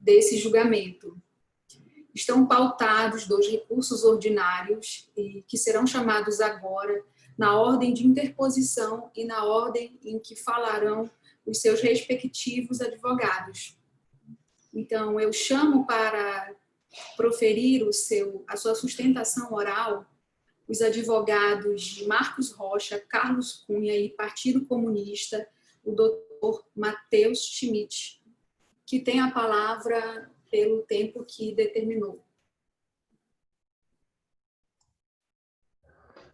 desse julgamento. Estão pautados 2 recursos ordinários, que serão chamados agora na ordem de interposição e na ordem em que falarão os seus respectivos advogados. Então, eu chamo para proferir a sua sustentação oral os advogados Marcos Rocha, Carlos Cunha e Partido Comunista, o doutor Matheus Schmidt, que tem a palavra pelo tempo que determinou.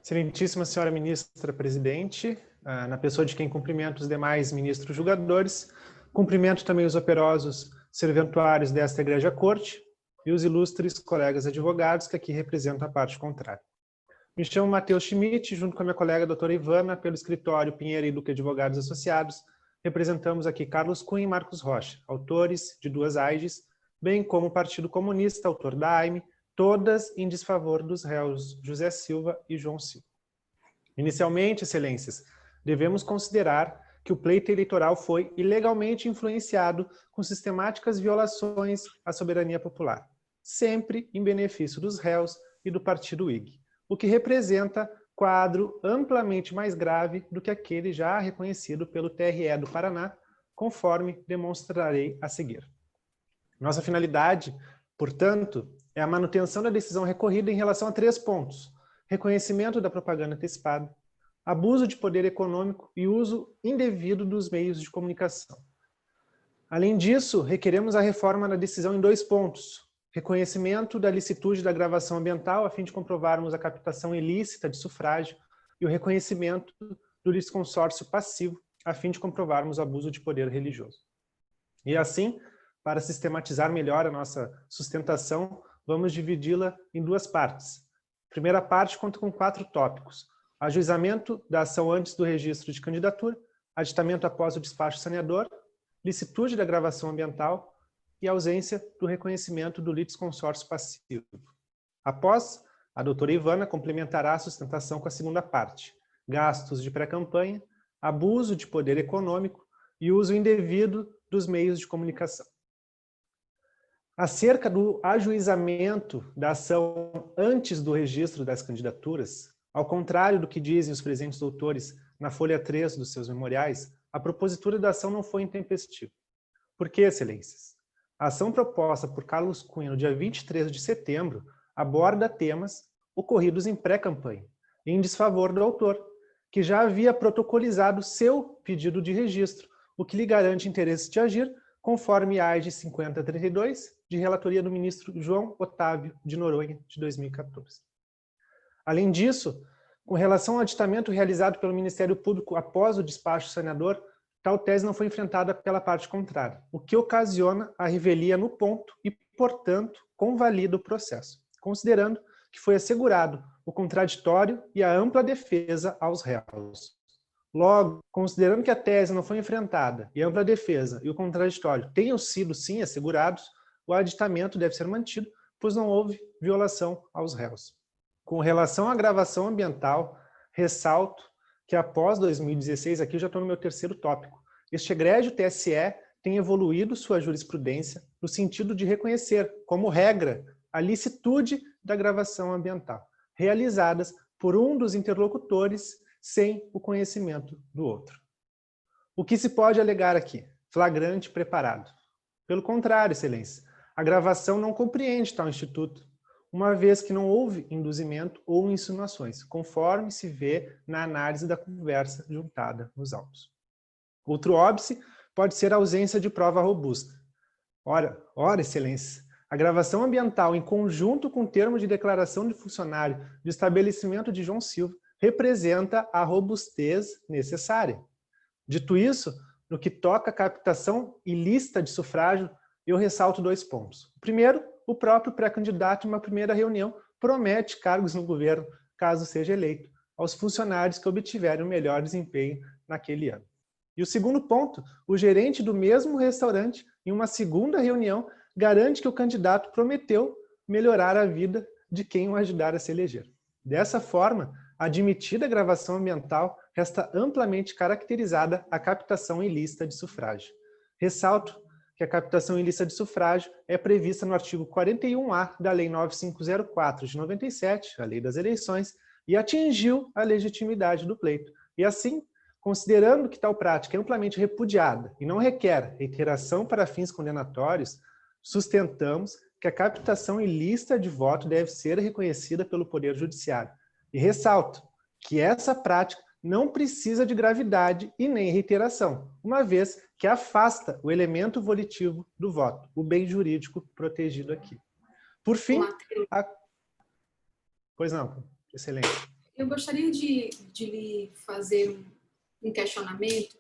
Excelentíssima senhora ministra presidente, na pessoa de quem cumprimento os demais ministros julgadores, cumprimento também os operosos serventuários desta Igreja Corte e os ilustres colegas advogados que aqui representam a parte contrária. Me chamo Matheus Schmidt, junto com a minha colega a doutora Ivana, pelo escritório Pinheiro e Duque Advogados Associados, representamos aqui Carlos Cunha e Marcos Rocha, autores de 2 AIGs, bem como o Partido Comunista, autor da AIME, todas em desfavor dos réus José Silva e João Silva. Inicialmente, excelências, devemos considerar que o pleito eleitoral foi ilegalmente influenciado com sistemáticas violações à soberania popular, sempre em benefício dos réus e do partido IG, o que representa quadro amplamente mais grave do que aquele já reconhecido pelo TRE do Paraná, conforme demonstrarei a seguir. Nossa finalidade, portanto, é a manutenção da decisão recorrida em relação a 3 pontos: reconhecimento da propaganda antecipada, abuso de poder econômico e uso indevido dos meios de comunicação. Além disso, requeremos a reforma da decisão em 2 pontos: reconhecimento da licitude da gravação ambiental, a fim de comprovarmos a captação ilícita de sufrágio, e o reconhecimento do litisconsórcio passivo, a fim de comprovarmos o abuso de poder religioso. E assim, para sistematizar melhor a nossa sustentação, vamos dividi-la em 2 partes. A primeira parte conta com 4 tópicos: ajuizamento da ação antes do registro de candidatura, aditamento após o despacho saneador, licitude da gravação ambiental e ausência do reconhecimento do litisconsórcio passivo. Após, a doutora Ivana complementará a sustentação com a segunda parte: gastos de pré-campanha, abuso de poder econômico e uso indevido dos meios de comunicação. Acerca do ajuizamento da ação antes do registro das candidaturas, ao contrário do que dizem os presentes doutores na folha 3 dos seus memoriais, a propositura da ação não foi intempestiva. Por quê, excelências? A ação proposta por Carlos Cunha no dia 23 de setembro aborda temas ocorridos em pré-campanha, em desfavor do autor, que já havia protocolizado seu pedido de registro, o que lhe garante interesse de agir, conforme a AIG 5032, de relatoria do ministro João Otávio de Noronha, de 2014. Além disso, com relação ao aditamento realizado pelo Ministério Público após o despacho saneador, tal tese não foi enfrentada pela parte contrária, o que ocasiona a revelia no ponto e, portanto, convalida o processo, considerando que foi assegurado o contraditório e a ampla defesa aos réus. Logo, considerando que a tese não foi enfrentada e a ampla defesa e o contraditório tenham sido, sim, assegurados, o aditamento deve ser mantido, pois não houve violação aos réus. Com relação à gravação ambiental, ressalto que após 2016, aqui eu já estou no meu 3º tópico, este egrégio TSE tem evoluído sua jurisprudência no sentido de reconhecer, como regra, a licitude da gravação ambiental, realizadas por um dos interlocutores sem o conhecimento do outro. O que se pode alegar aqui? Flagrante preparado. Pelo contrário, excelência, a gravação não compreende tal instituto, uma vez que não houve induzimento ou insinuações, conforme se vê na análise da conversa juntada nos autos. Outro óbice pode ser a ausência de prova robusta. Ora, excelência, a gravação ambiental, em conjunto com o termo de declaração de funcionário de estabelecimento de João Silva, representa a robustez necessária. Dito isso, no que toca à captação ilícita de sufrágio, eu ressalto 2 pontos. O primeiro, o próprio pré-candidato, em uma primeira reunião, promete cargos no governo, caso seja eleito, aos funcionários que obtiverem o melhor desempenho naquele ano. E o segundo ponto, o gerente do mesmo restaurante, em uma segunda reunião, garante que o candidato prometeu melhorar a vida de quem o ajudar a se eleger. Dessa forma, admitida a gravação ambiental, resta amplamente caracterizada a captação ilícita de sufrágio. Ressalto que a captação ilícita de sufrágio é prevista no artigo 41A da Lei 9504 de 97, a Lei das Eleições, e atingiu a legitimidade do pleito. E assim, considerando que tal prática é amplamente repudiada e não requer reiteração para fins condenatórios, sustentamos que a captação ilícita de voto deve ser reconhecida pelo Poder Judiciário. E ressalto que essa prática não precisa de gravidade e nem reiteração, uma vez que afasta o elemento volitivo do voto, o bem jurídico protegido aqui. Por fim, Pois não, excelente. Eu gostaria de lhe fazer um questionamento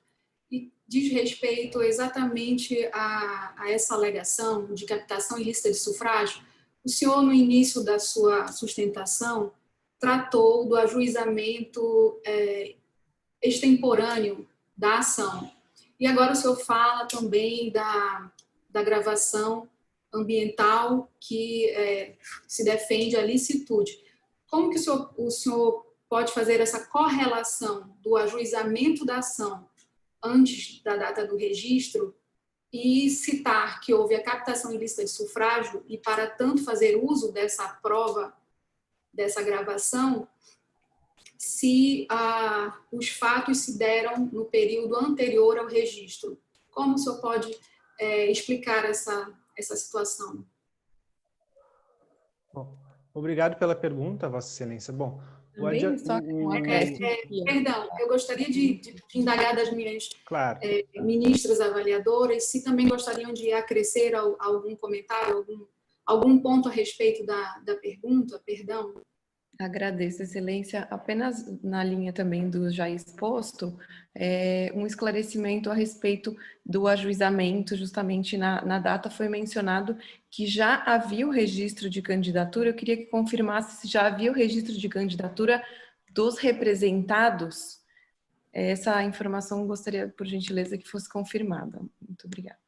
e diz respeito exatamente a essa alegação de captação ilícita de sufrágio. O senhor, no início da sua sustentação, tratou do ajuizamento extemporâneo da ação. E agora o senhor fala também da gravação ambiental que se defende a licitude. Como que o senhor pode fazer essa correlação do ajuizamento da ação antes da data do registro e citar que houve a captação ilícita de sufrágio e, para tanto, fazer uso dessa prova, dessa gravação, se os fatos se deram no período anterior ao registro? Como o senhor pode explicar essa situação? Bom, obrigado pela pergunta, Vossa Excelência. Bom, perdão, eu gostaria de indagar das minhas claro. Ministras avaliadoras se também gostariam de acrescer algum comentário, algum ponto a respeito da pergunta, perdão. Agradeço, Excelência. Apenas na linha também do já exposto, um esclarecimento a respeito do ajuizamento. Justamente na data foi mencionado que já havia o registro de candidatura. Eu queria que confirmasse se já havia o registro de candidatura dos representados. Essa informação gostaria, por gentileza, que fosse confirmada. Muito obrigada.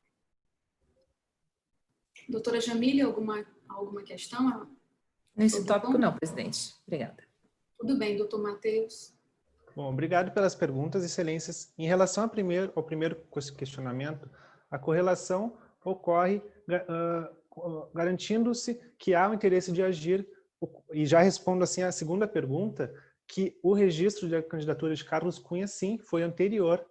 Doutora Jamília, alguma questão? Nesse tópico não, presidente. Obrigada. Tudo bem, doutor Matheus. Bom, obrigado pelas perguntas, excelências. Em relação ao primeiro questionamento, a correlação ocorre garantindo-se que há o interesse de agir, e já respondo assim a segunda pergunta, que o registro da candidatura de Carlos Cunha, sim, foi anterior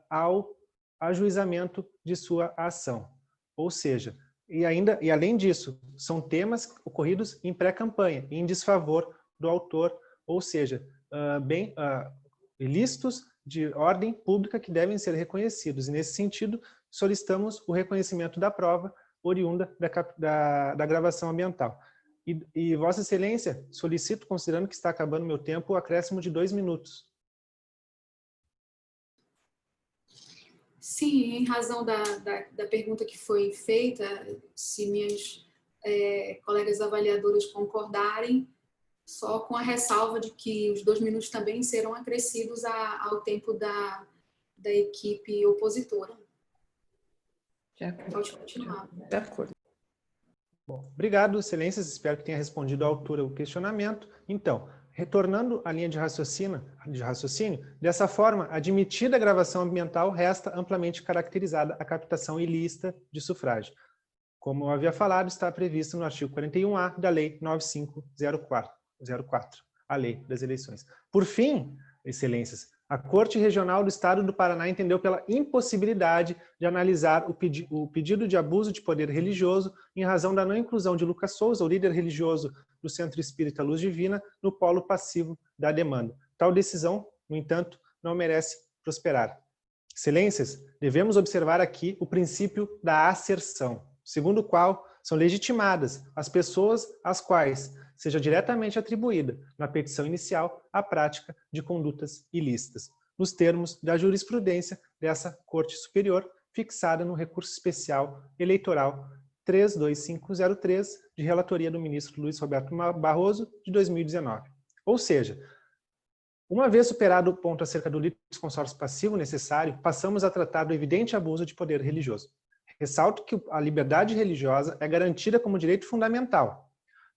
ao ajuizamento de sua ação. Ou seja, e além disso, são temas ocorridos em pré-campanha, em desfavor do autor, ou seja, ilícitos de ordem pública que devem ser reconhecidos. E nesse sentido, solicitamos o reconhecimento da prova oriunda da gravação ambiental. E Vossa Excelência, solicito, considerando que está acabando meu tempo, o acréscimo de 2 minutos. Sim, em razão da pergunta que foi feita, se minhas colegas avaliadoras concordarem, só com a ressalva de que os 2 minutos também serão acrescidos ao tempo da equipe opositora. Pode continuar. De acordo. Bom, obrigado, excelências. Espero que tenha respondido à altura o questionamento. Então, retornando à linha de raciocínio, dessa forma, admitida a gravação ambiental, resta amplamente caracterizada a captação ilícita de sufrágio. Como eu havia falado, está previsto no artigo 41A da Lei 9504, a Lei das Eleições. Por fim, excelências, a Corte Regional do Estado do Paraná entendeu pela impossibilidade de analisar o pedido de abuso de poder religioso em razão da não inclusão de Lucas Souza, o líder religioso do Centro Espírita Luz Divina, no polo passivo da demanda. Tal decisão, no entanto, não merece prosperar. Excelências, devemos observar aqui o princípio da asserção, segundo o qual são legitimadas as pessoas às quais seja diretamente atribuída, na petição inicial, a prática de condutas ilícitas, nos termos da jurisprudência dessa Corte Superior, fixada no recurso especial eleitoral 32503, de relatoria do ministro Luiz Roberto Barroso, de 2019. Ou seja, uma vez superado o ponto acerca do litisconsórcio passivo necessário, passamos a tratar do evidente abuso de poder religioso. Ressalto que a liberdade religiosa é garantida como direito fundamental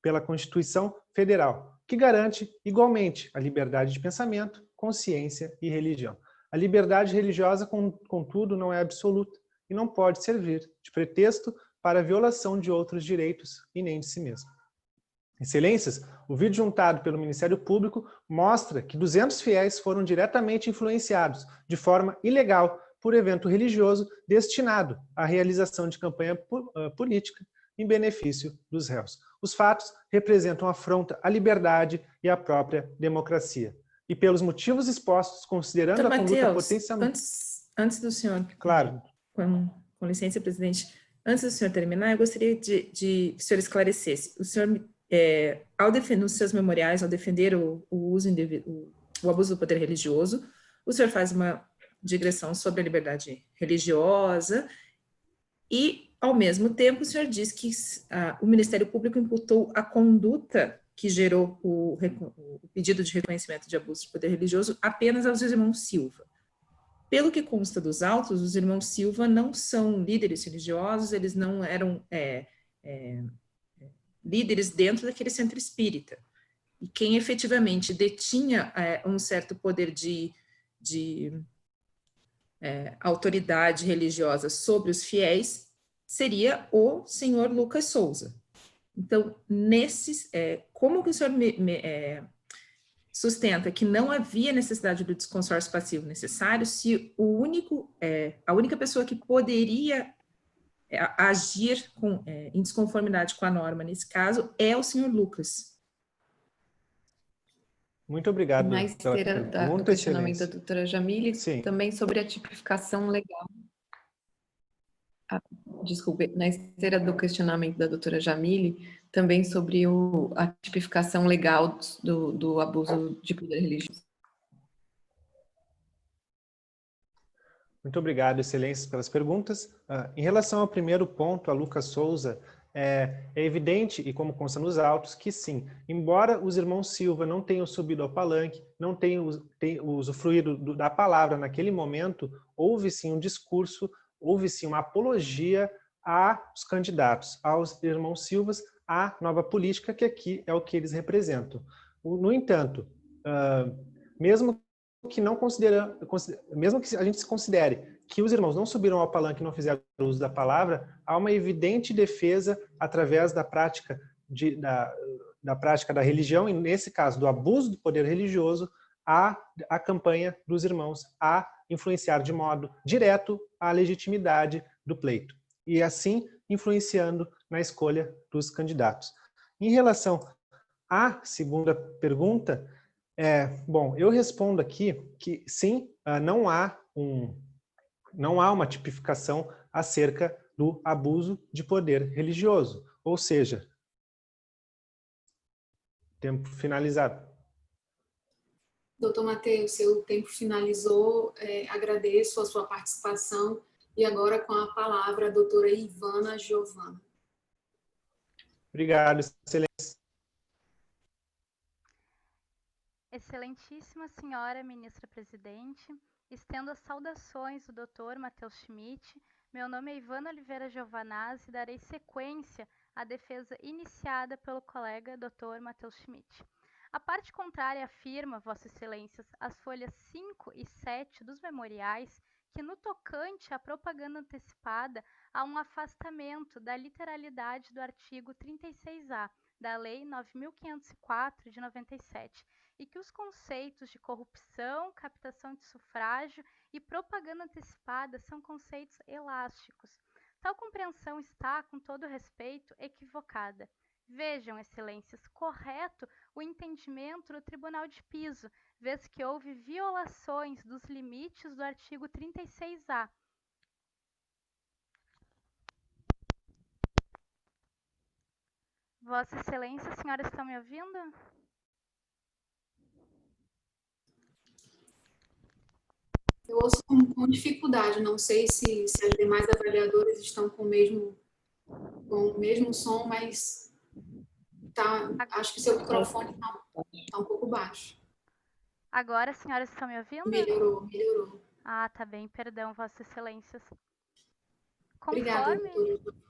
pela Constituição Federal, que garante igualmente a liberdade de pensamento, consciência e religião. A liberdade religiosa, contudo, não é absoluta e não pode servir de pretexto para a violação de outros direitos e nem de si mesmo. Excelências, o vídeo juntado pelo Ministério Público mostra que 200 fiéis foram diretamente influenciados de forma ilegal por evento religioso destinado à realização de campanha política em benefício dos réus. Os fatos representam afronta à liberdade e à própria democracia. E pelos motivos expostos, considerando a conduta potencialmente... Antes do senhor... Claro. Com licença, presidente. Antes do senhor terminar, eu gostaria de que o senhor esclarecesse. O senhor, ao defender os seus memoriais, ao defender o abuso do poder religioso, o senhor faz uma digressão sobre a liberdade religiosa e, ao mesmo tempo, o senhor diz que o Ministério Público imputou a conduta que gerou o pedido de reconhecimento de abuso de poder religioso apenas aos irmãos Silva. Pelo que consta dos autos, os irmãos Silva não são líderes religiosos, eles não eram líderes dentro daquele centro espírita. E quem efetivamente detinha um certo poder de autoridade religiosa sobre os fiéis seria o senhor Lucas Souza. Então, como que o senhor sustenta que não havia necessidade do desconsórcio passivo necessário se a única pessoa que poderia agir em desconformidade com a norma nesse caso é o senhor Lucas? Muito obrigado. Na esteira do questionamento da doutora Jamile, também sobre a tipificação legal. Desculpe, na esteira do questionamento da doutora Jamile, também sobre a tipificação legal do abuso de poder religioso. Muito obrigado, excelências, pelas perguntas. Em relação ao primeiro ponto, a Lucas Souza, é evidente, e como consta nos autos, que sim, embora os irmãos Silva não tenham subido ao palanque, não tenham usufruído da palavra naquele momento, houve sim um discurso, houve sim uma apologia aos candidatos, aos irmãos Silvas, à nova política, que aqui é o que eles representam. No entanto, mesmo que a gente se considere que os irmãos não subiram ao palanque e não fizeram uso da palavra, há uma evidente defesa através da prática da religião, e nesse caso do abuso do poder religioso, a campanha dos irmãos a influenciar de modo direto a legitimidade do pleito, e assim influenciando na escolha dos candidatos. Em relação à segunda pergunta, bom, eu respondo aqui que sim, não há uma tipificação acerca do abuso de poder religioso, ou seja, tempo finalizado. Doutor Matheus, seu tempo finalizou, agradeço a sua participação e agora com a palavra a doutora Ivana Giovana. Obrigado, excelência. Excelentíssima senhora ministra-presidente, estendo as saudações do doutor Matheus Schmidt. Meu nome é Ivana Oliveira Giovanazzi e darei sequência à defesa iniciada pelo colega doutor Matheus Schmidt. A parte contrária afirma, Vossas Excelências, as folhas 5 e 7 dos memoriais, que no tocante à propaganda antecipada há um afastamento da literalidade do artigo 36A da Lei 9.504 de 97, e que os conceitos de corrupção, captação de sufrágio e propaganda antecipada são conceitos elásticos. Tal compreensão está, com todo respeito, equivocada. Vejam, Excelências, correto o entendimento do Tribunal de Piso, vez que houve violações dos limites do artigo 36A. Vossa Excelência, senhoras estão me ouvindo? Eu ouço com dificuldade, não sei se as demais avaliadoras estão com o mesmo som, mas acho que seu microfone está um pouco baixo. Agora, as senhoras estão me ouvindo? Melhorou. Ah, tá bem, perdão, Vossas Excelências. Obrigada, doutora.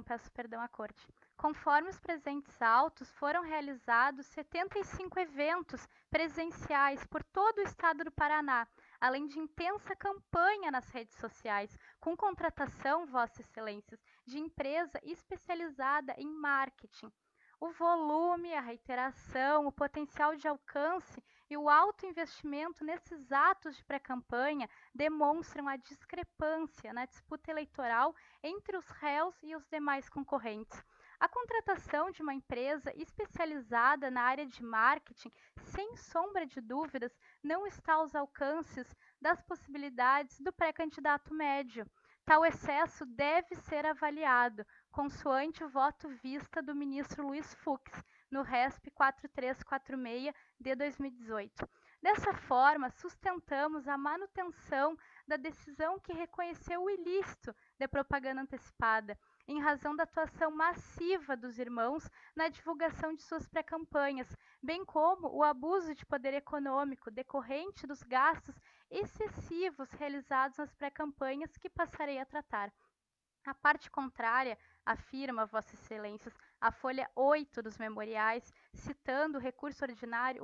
Peço perdão à corte. Conforme os presentes autos, foram realizados 75 eventos presenciais por todo o estado do Paraná, além de intensa campanha nas redes sociais, com contratação, Vossas Excelências, de empresa especializada em marketing. O volume, a reiteração, o potencial de alcance e o alto investimento nesses atos de pré-campanha demonstram a discrepância na disputa eleitoral entre os réus e os demais concorrentes. A contratação de uma empresa especializada na área de marketing, sem sombra de dúvidas, não está aos alcances das possibilidades do pré-candidato médio. Tal excesso deve ser avaliado, consoante o voto vista do ministro Luiz Fux, no RESP 4346 de 2018. Dessa forma, sustentamos a manutenção da decisão que reconheceu o ilícito de propaganda antecipada, em razão da atuação massiva dos irmãos na divulgação de suas pré-campanhas, bem como o abuso de poder econômico decorrente dos gastos excessivos realizados nas pré-campanhas que passarei a tratar. A parte contrária afirma, Vossas Excelências, a folha 8 dos memoriais, citando o recurso ordinário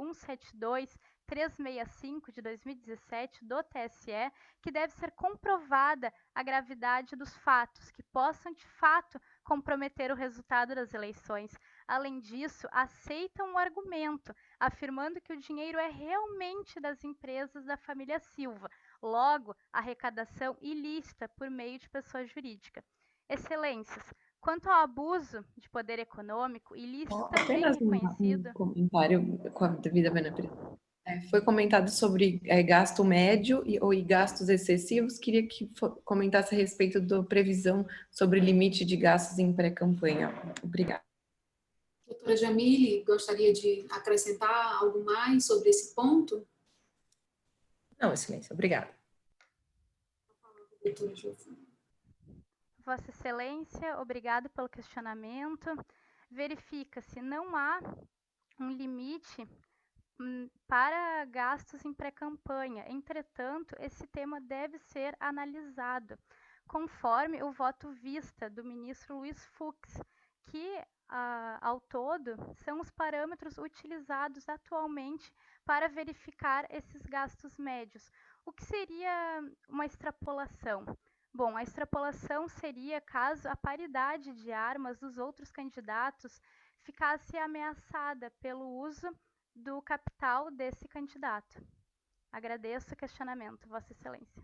172-365 de 2017 do TSE, que deve ser comprovada a gravidade dos fatos que possam, de fato, comprometer o resultado das eleições. Além disso, aceitam o argumento, afirmando que o dinheiro é realmente das empresas da família Silva, logo, arrecadação ilícita por meio de pessoa jurídica. Excelências, quanto ao abuso de poder econômico ilícito também Apenas reconhecido... um comentário com a devida benevolência. Foi comentado sobre gasto médio e gastos excessivos. Queria que comentasse a respeito da previsão sobre limite de gastos em pré-campanha. Obrigada. Doutora Jamile, gostaria de acrescentar algo mais sobre esse ponto? Não, Excelência, obrigada. Doutora Giovana. Vossa Excelência, obrigado pelo questionamento. Verifica-se, não há um limite para gastos em pré-campanha. Entretanto, esse tema deve ser analisado, conforme o voto vista do ministro Luiz Fux, que, ao todo, são os parâmetros utilizados atualmente para verificar esses gastos médios. O que seria uma extrapolação? Bom, a extrapolação seria caso a paridade de armas dos outros candidatos ficasse ameaçada pelo uso do capital desse candidato. Agradeço o questionamento, Vossa Excelência.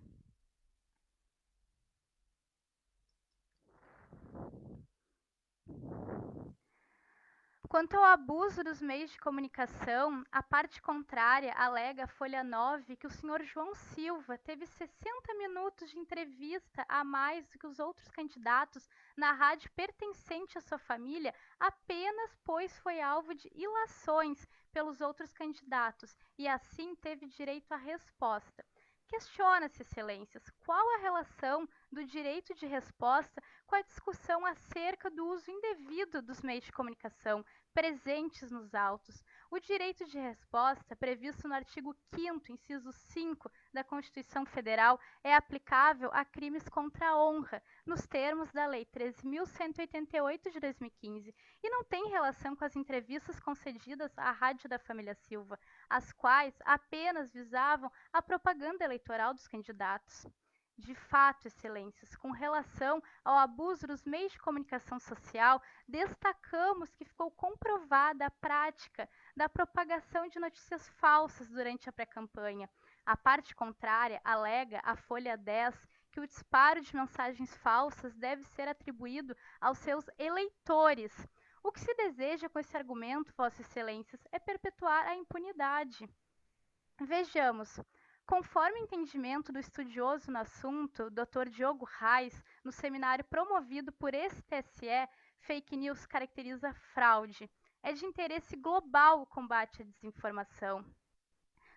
Quanto ao abuso dos meios de comunicação, a parte contrária alega, folha 9, que o senhor João Silva teve 60 minutos de entrevista a mais do que os outros candidatos na rádio pertencente à sua família, apenas pois foi alvo de ilações pelos outros candidatos e assim teve direito à resposta. Questiona-se, Excelências, qual a relação do direito de resposta com a discussão acerca do uso indevido dos meios de comunicação presentes nos autos. O direito de resposta, previsto no artigo 5º, inciso 5 da Constituição Federal, é aplicável a crimes contra a honra, nos termos da Lei 13.188 de 2015, e não tem relação com as entrevistas concedidas à Rádio da Família Silva, as quais apenas visavam a propaganda eleitoral dos candidatos. De fato, Excelências, com relação ao abuso dos meios de comunicação social, destacamos que ficou comprovada a prática da propagação de notícias falsas durante a pré-campanha. A parte contrária alega, a folha 10, que o disparo de mensagens falsas deve ser atribuído aos seus eleitores. O que se deseja com esse argumento, Vossas Excelências, é perpetuar a impunidade. Vejamos. Conforme o entendimento do estudioso no assunto, Dr. Diogo Reis, no seminário promovido por esse TSE, fake news caracteriza fraude. É de interesse global o combate à desinformação.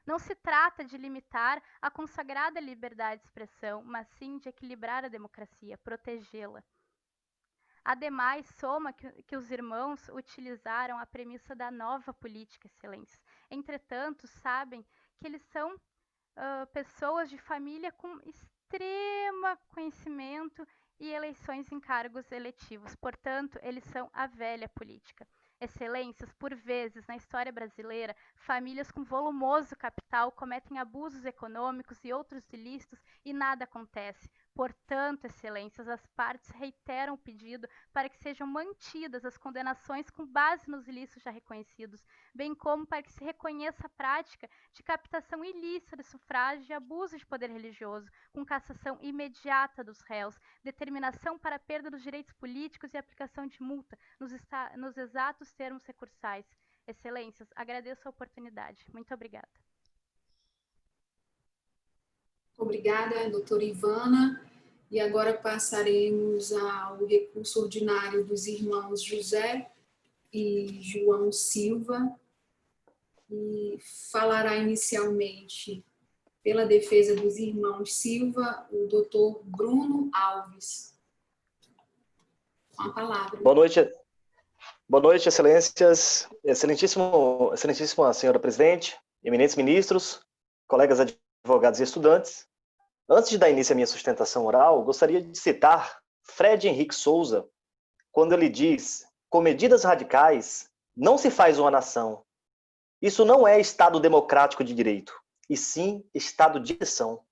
Não se trata de limitar a consagrada liberdade de expressão, mas sim de equilibrar a democracia, protegê-la. Ademais, soma que os irmãos utilizaram a premissa da nova política, Excelências. Entretanto, sabem que eles são pessoas de família com extremo conhecimento e eleições em cargos eletivos. Portanto, eles são a velha política. Excelências, por vezes, na história brasileira, famílias com volumoso capital cometem abusos econômicos e outros ilícitos e nada acontece. Portanto, excelências, as partes reiteram o pedido para que sejam mantidas as condenações com base nos ilícitos já reconhecidos, bem como para que se reconheça a prática de captação ilícita de sufrágio e abuso de poder religioso, com cassação imediata dos réus, determinação para a perda dos direitos políticos e aplicação de multa nos exatos termos recursais. Excelências, agradeço a oportunidade. Muito obrigada. Obrigada, doutora Ivana. E agora passaremos ao recurso ordinário dos irmãos José e João Silva. E falará inicialmente, pela defesa dos irmãos Silva, o doutor Bruno Alves. Com a palavra. Boa noite, excelências, excelentíssima senhora presidente, eminentes ministros, colegas advogados e estudantes. Antes de dar início à minha sustentação oral, gostaria de citar Fred Henrique Souza, quando ele diz: com medidas radicais não se faz uma nação. Isso não é Estado democrático de direito, e sim Estado de exceção.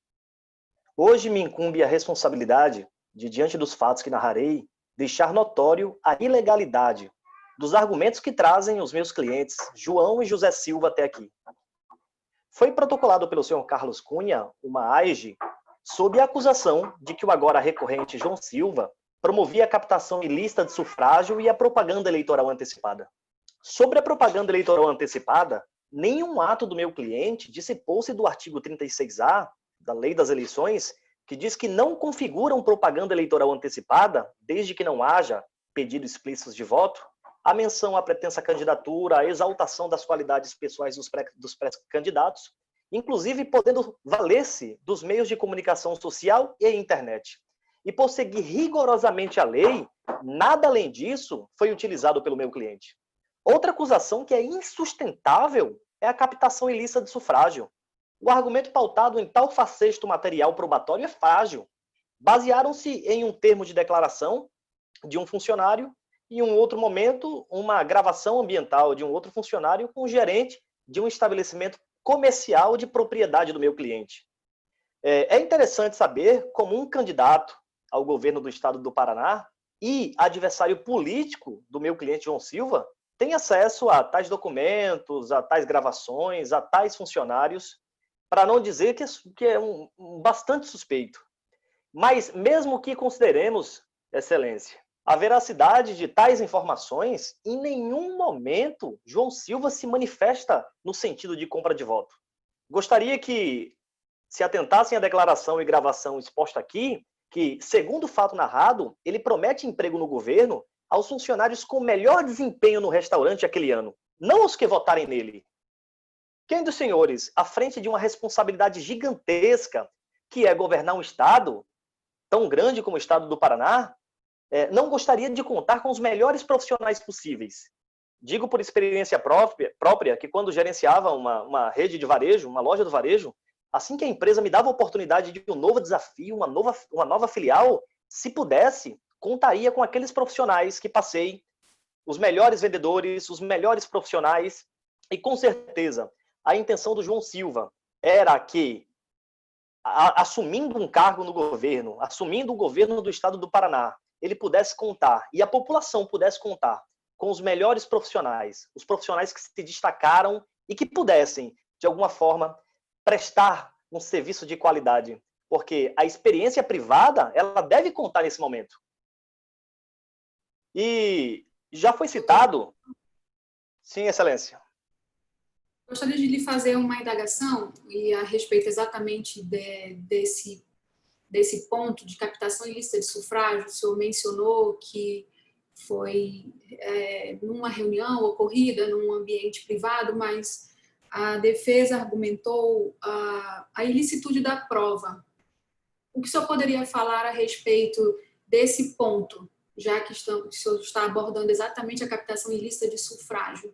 Hoje me incumbe a responsabilidade de, diante dos fatos que narrarei, deixar notório a ilegalidade dos argumentos que trazem os meus clientes João e José Silva até aqui. Foi protocolado pelo senhor Carlos Cunha uma AIGE sob a acusação de que o agora recorrente João Silva promovia a captação ilícita de sufrágio e a propaganda eleitoral antecipada. Sobre a propaganda eleitoral antecipada, nenhum ato do meu cliente dissipou-se do artigo 36A da Lei das Eleições, que diz que não configuram propaganda eleitoral antecipada, desde que não haja pedido explícito de voto, a menção à pretensa candidatura, a exaltação das qualidades pessoais dos pré-candidatos, inclusive podendo valer-se dos meios de comunicação social e internet. E por seguir rigorosamente a lei, nada além disso foi utilizado pelo meu cliente. Outra acusação que é insustentável é a captação ilícita de sufrágio. O argumento pautado em tal facesto material probatório é frágil. Basearam-se em um termo de declaração de um funcionário e, em um outro momento, uma gravação ambiental de um outro funcionário com o gerente de um estabelecimento comercial de propriedade do meu cliente. É interessante saber como um candidato ao governo do estado do Paraná e adversário político do meu cliente João Silva tem acesso a tais documentos, a tais gravações, a tais funcionários, para não dizer que é bastante suspeito. Mas mesmo que consideremos, excelência, a veracidade de tais informações, em nenhum momento João Silva se manifesta no sentido de compra de voto. Gostaria que se atentassem à declaração e gravação exposta aqui, que, segundo o fato narrado, ele promete emprego no governo aos funcionários com melhor desempenho no restaurante aquele ano, não aos que votarem nele. Quem dos senhores, à frente de uma responsabilidade gigantesca, que é governar um estado tão grande como o estado do Paraná, não gostaria de contar com os melhores profissionais possíveis? Digo por experiência própria que quando gerenciava uma rede de varejo, uma loja do varejo, assim que a empresa me dava a oportunidade de um novo desafio, uma nova filial, se pudesse, contaria com aqueles profissionais que passei, os melhores vendedores, os melhores profissionais, e com certeza a intenção do João Silva era que, assumindo um cargo no governo, assumindo o governo do estado do Paraná, ele pudesse contar, e a população pudesse contar, com os melhores profissionais, os profissionais que se destacaram e que pudessem, de alguma forma, prestar um serviço de qualidade. Porque a experiência privada, ela deve contar nesse momento. E já foi citado... Sim, excelência. Gostaria de lhe fazer uma indagação e a respeito exatamente desse ponto de captação ilícita de sufrágio. O senhor mencionou que foi numa reunião ocorrida num ambiente privado, mas a defesa argumentou a ilicitude da prova. O que o senhor poderia falar a respeito desse ponto, já que o senhor está abordando exatamente a captação ilícita de sufrágio?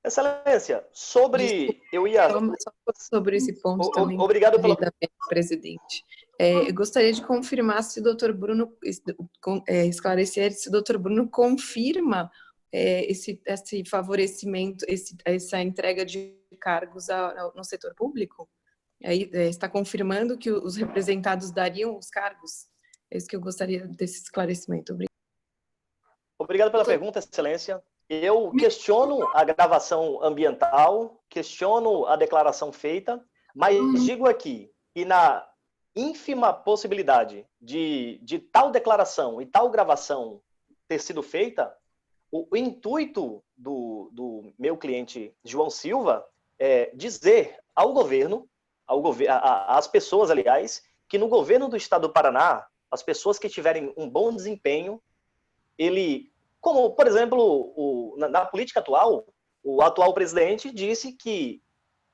Excelência, sobre... Desculpa, sobre esse ponto também. Obrigado pela... Presidente. Eu gostaria de confirmar se o doutor Bruno, esclarecer se o doutor Bruno confirma esse favorecimento, essa entrega de cargos no setor público? Está confirmando que os representados dariam os cargos? É isso que eu gostaria desse esclarecimento. Obrigado pela pergunta, Excelência. Eu questiono a gravação ambiental, questiono a declaração feita, mas digo aqui que na ínfima possibilidade de tal declaração e tal gravação ter sido feita, o intuito do meu cliente João Silva é dizer ao governo, às pessoas, aliás, que no governo do Estado do Paraná, as pessoas que tiverem um bom desempenho, como, por exemplo, na política atual, o atual presidente disse que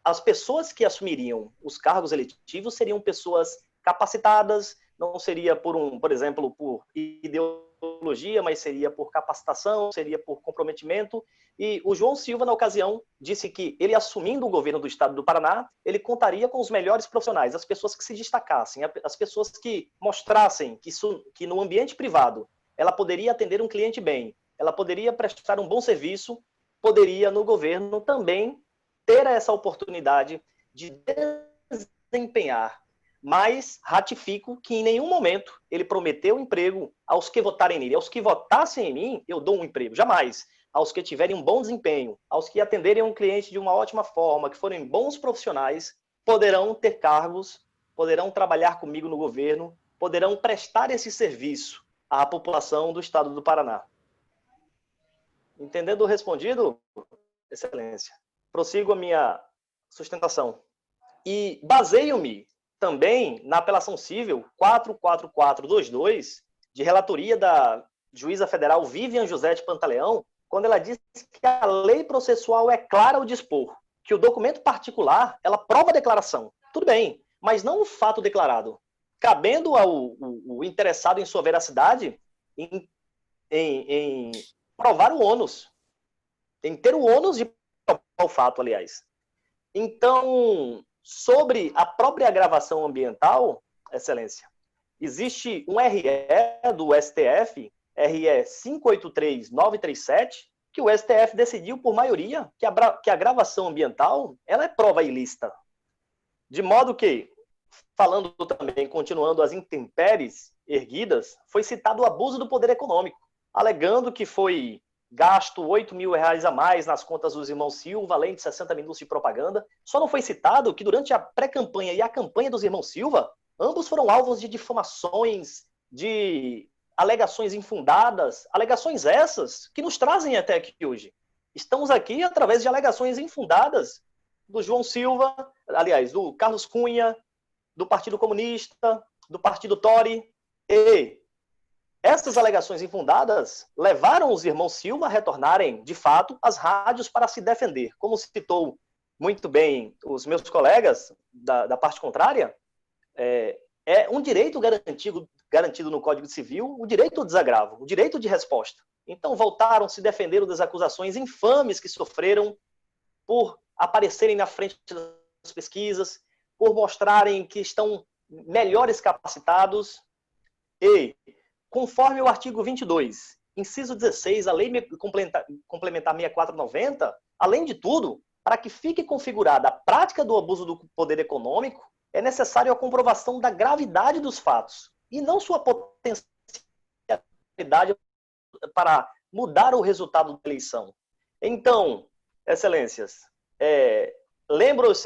as pessoas que assumiriam os cargos eletivos seriam pessoas capacitadas, não seria por exemplo, por ideologia, mas seria por capacitação, seria por comprometimento. E o João Silva, na ocasião, disse que ele, assumindo o governo do Estado do Paraná, ele contaria com os melhores profissionais, as pessoas que se destacassem, as pessoas que mostrassem que no ambiente privado ela poderia atender um cliente bem, ela poderia prestar um bom serviço, poderia, no governo, também ter essa oportunidade de desempenhar. Mas ratifico que em nenhum momento ele prometeu emprego aos que votarem nele. Aos que votassem em mim, eu dou um emprego. Jamais. Aos que tiverem um bom desempenho, aos que atenderem um cliente de uma ótima forma, que forem bons profissionais, poderão ter cargos, poderão trabalhar comigo no governo, poderão prestar esse serviço à população do Estado do Paraná. Entendendo o respondido, Excelência, prossigo a minha sustentação. E baseio-me também na apelação civil 44422, de relatoria da juíza federal Vivian Josete Pantaleão, quando ela diz que a lei processual é clara ao dispor que o documento particular, ela prova a declaração. Tudo bem, mas não o fato declarado. Cabendo ao interessado em sua veracidade em provar o ônus, em ter o ônus de provar o fato, aliás. Então, sobre a própria gravação ambiental, Excelência, existe um RE do STF, RE 583937, que o STF decidiu por maioria que a gravação ambiental ela é prova ilícita. De modo que, falando também, continuando as intempéries erguidas, foi citado o abuso do poder econômico, alegando que foi gasto R$8.000 a mais nas contas dos irmãos Silva, além de 60 minutos de propaganda. Só não foi citado que durante a pré-campanha e a campanha dos irmãos Silva, ambos foram alvos de difamações, de alegações infundadas, alegações essas que nos trazem até aqui hoje. Estamos aqui através de alegações infundadas do João Silva, aliás, do Carlos Cunha, do Partido Comunista, do Partido Tory, e essas alegações infundadas levaram os irmãos Silva a retornarem, de fato, às rádios para se defender. Como citou muito bem os meus colegas da parte contrária, é um direito garantido no Código Civil, o direito ao desagravo, o direito de resposta. Então voltaram, se defenderam das acusações infames que sofreram por aparecerem na frente das pesquisas, por mostrarem que estão melhores capacitados e, conforme o artigo 22, inciso 16, a Lei Complementar 6490, além de tudo, para que fique configurada a prática do abuso do poder econômico, é necessário a comprovação da gravidade dos fatos e não sua potencialidade para mudar o resultado da eleição. Então, Excelências, lembro às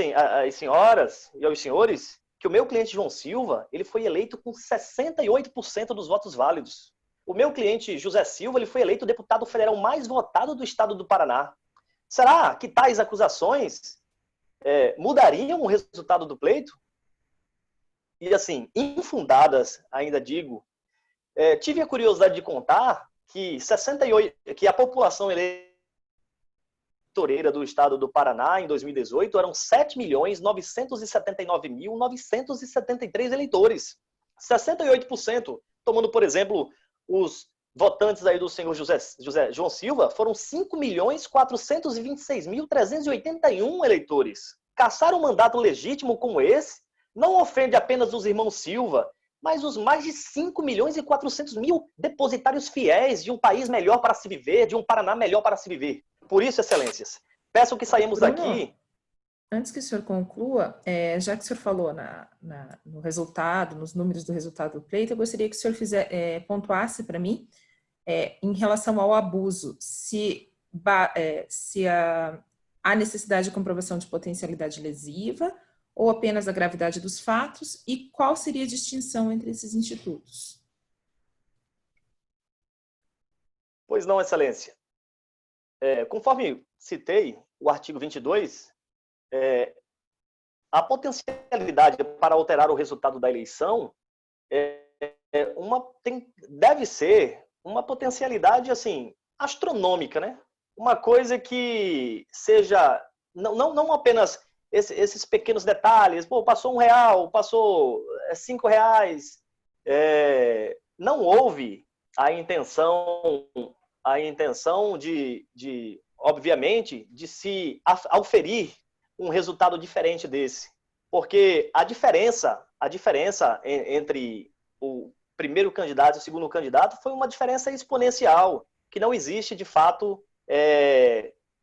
senhoras e aos senhores que o meu cliente João Silva, ele foi eleito com 68% dos votos válidos. O meu cliente José Silva, ele foi eleito o deputado federal mais votado do Estado do Paraná. Será que tais acusações mudariam o resultado do pleito? E assim, infundadas, ainda digo, tive a curiosidade de contar que a população eleitoreira do Estado do Paraná, em 2018, eram 7.979.973 eleitores. 68%, tomando, por exemplo, os votantes aí do senhor João Silva, foram 5.426.381 eleitores. Caçar um mandato legítimo como esse não ofende apenas os irmãos Silva, mas os mais de 5.400.000 depositários fiéis de um país melhor para se viver, de um Paraná melhor para se viver. Por isso, excelências, peço que saímos daqui... Antes que o senhor conclua, já que o senhor falou no resultado, nos números do resultado do pleito, eu gostaria que o senhor pontuasse para mim, em relação ao abuso, se há necessidade de comprovação de potencialidade lesiva ou apenas a gravidade dos fatos, e qual seria a distinção entre esses institutos? Pois não, excelência. Conforme citei, o artigo 22, a potencialidade para alterar o resultado da eleição deve ser uma potencialidade assim, astronômica, né? Uma coisa que seja, não apenas esses pequenos detalhes, pô, passou R$1, passou R$5, não houve a intenção de obviamente, de se auferir um resultado diferente desse. Porque a diferença entre o primeiro candidato e o segundo candidato foi uma diferença exponencial, que não existe, de fato,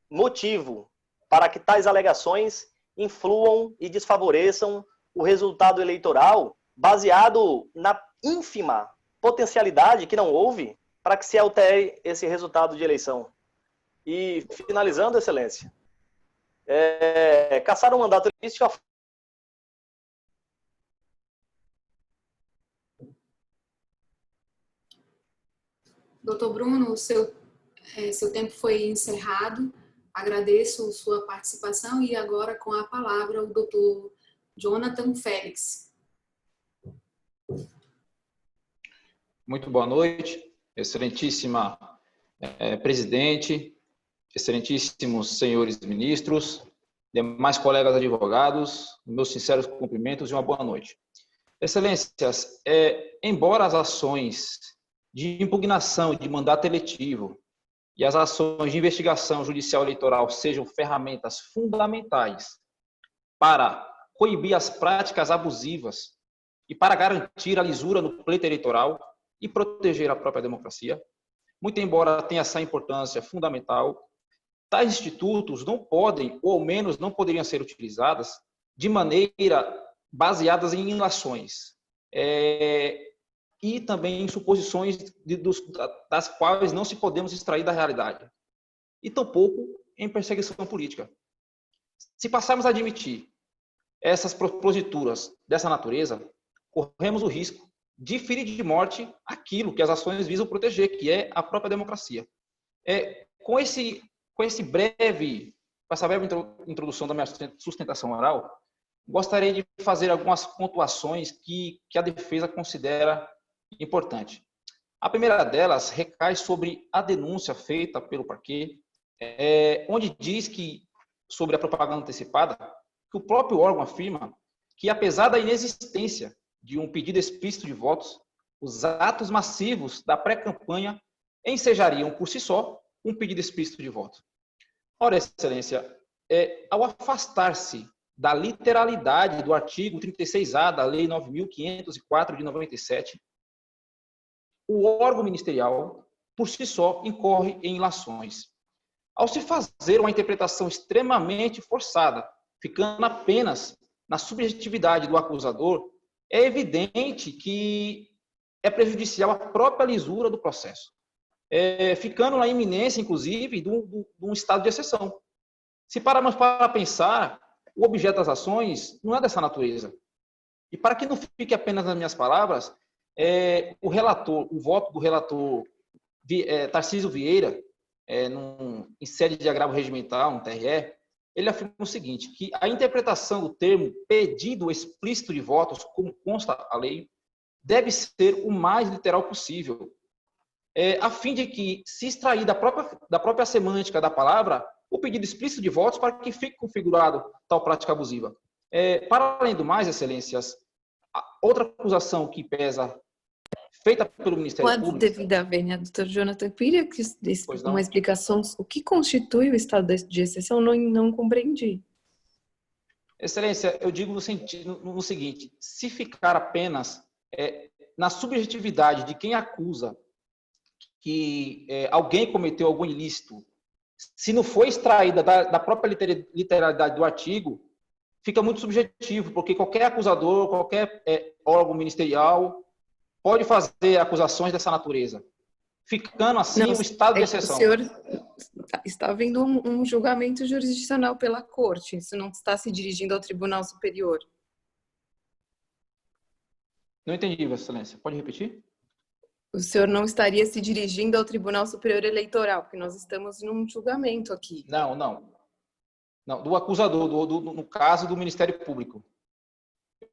motivo para que tais alegações influam e desfavoreçam o resultado eleitoral, baseado na ínfima potencialidade que não houve para que se altere esse resultado de eleição. E, finalizando, excelência, caçar um mandato elítico. Doutor Bruno, seu tempo foi encerrado. Agradeço sua participação e agora com a palavra o doutor Jonathan Félix. Muito boa noite, excelentíssima presidente, excelentíssimos senhores ministros, demais colegas advogados, meus sinceros cumprimentos e uma boa noite. Excelências, embora as ações de impugnação de mandato eletivo e as ações de investigação judicial eleitoral sejam ferramentas fundamentais para coibir as práticas abusivas e para garantir a lisura no pleito eleitoral e proteger a própria democracia, muito embora tenha essa importância fundamental, tais institutos não podem, ou ao menos não poderiam ser utilizadas de maneira baseadas em ilações e também em suposições das quais não se podemos extrair da realidade, e tampouco em perseguição política. Se passarmos a admitir essas proposituras dessa natureza, corremos o risco de ferir de morte aquilo que as ações visam proteger, que é a própria democracia. Com essa breve introdução da minha sustentação oral, gostaria de fazer algumas pontuações que a defesa considera importante. A primeira delas recai sobre a denúncia feita pelo parquê, onde diz que, sobre a propaganda antecipada, que o próprio órgão afirma que, apesar da inexistência de um pedido explícito de votos, os atos massivos da pré-campanha ensejariam por si só um pedido explícito de voto. Ora, excelência, ao afastar-se da literalidade do artigo 36A da Lei 9.504 de 97, o órgão ministerial, por si só, incorre em ilações. Ao se fazer uma interpretação extremamente forçada, ficando apenas na subjetividade do acusador, é evidente que é prejudicial à própria lisura do processo, ficando na iminência, inclusive, de um estado de exceção. Se pararmos para pensar, o objeto das ações não é dessa natureza. E para que não fique apenas nas minhas palavras, o voto do relator Tarcísio Vieira, em sede de agravo regimental, no TRE, ele afirma o seguinte, que a interpretação do termo pedido explícito de votos, como consta a lei, deve ser o mais literal possível, a fim de que se extrair da própria semântica da palavra o pedido explícito de votos para que fique configurado tal prática abusiva. Para além do mais, excelências, outra acusação que pesa, feita pelo Ministério Público... Devido à vênia, doutor Jonathan, eu queria uma explicação. O que constitui o estado de exceção? Não compreendi. Excelência, eu digo no seguinte, se ficar apenas na subjetividade de quem acusa que alguém cometeu algum ilícito, se não for extraída da própria literalidade do artigo, fica muito subjetivo, porque qualquer acusador, qualquer órgão ministerial pode fazer acusações dessa natureza, ficando assim um estado de exceção. O senhor está havendo um julgamento jurisdicional pela corte, isso não está se dirigindo ao Tribunal Superior. Não entendi, Vossa Excelência. Pode repetir? O senhor não estaria se dirigindo ao Tribunal Superior Eleitoral, porque nós estamos num julgamento aqui. Não, do acusador, no caso do Ministério Público.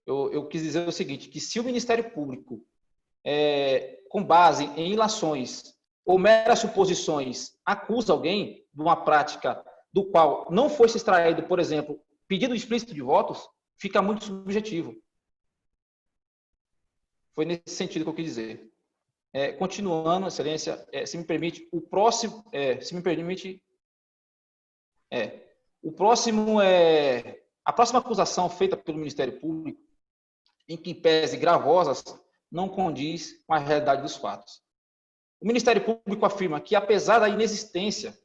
Eu quis dizer o seguinte, que se o Ministério Público, com base em ilações ou meras suposições, acusa alguém de uma prática do qual não fosse extraído, por exemplo, pedido explícito de votos, fica muito subjetivo. Foi nesse sentido que eu quis dizer. Continuando, Excelência, se me permite, o próximo a próxima acusação feita pelo Ministério Público, em que pese gravosas, não condiz com a realidade dos fatos. O Ministério Público afirma que, apesar da inexistência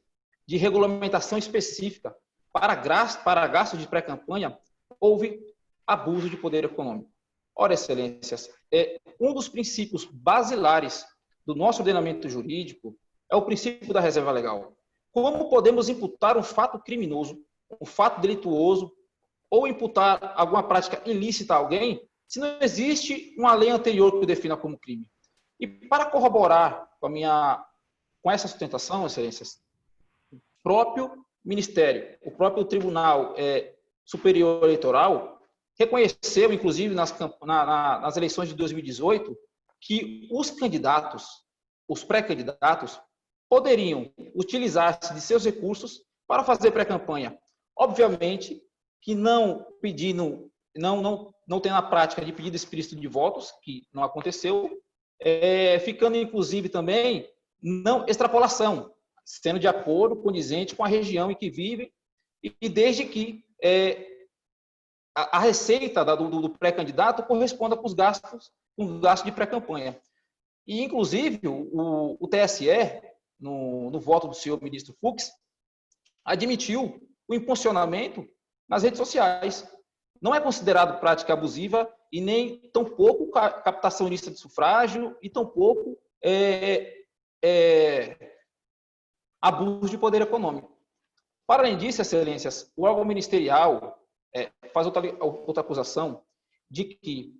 de regulamentação específica para gastos de pré-campanha, houve abuso de poder econômico. Ora, Excelências, um dos princípios basilares do nosso ordenamento jurídico é o princípio da reserva legal. Como podemos imputar um fato criminoso, um fato delituoso, ou imputar alguma prática ilícita a alguém, se não existe uma lei anterior que o defina como crime? E para corroborar com essa sustentação, Excelências, o próprio Ministério, o próprio Tribunal Superior Eleitoral reconheceu, inclusive, nas eleições de 2018, que os pré-candidatos, poderiam utilizar-se de seus recursos para fazer pré-campanha. Obviamente que não tem na prática de pedido explícito de votos, que não aconteceu, ficando, inclusive, também não extrapolação, sendo de acordo condizente com a região em que vive e desde que a receita do pré-candidato corresponda com os gastos de pré-campanha. E, inclusive, o TSE, no voto do senhor ministro Fux, admitiu o impulsionamento nas redes sociais. Não é considerado prática abusiva e nem tampouco captação ilícita de sufrágio e tampouco abuso de poder econômico. Para além disso, Excelências, o órgão ministerial faz outra acusação de que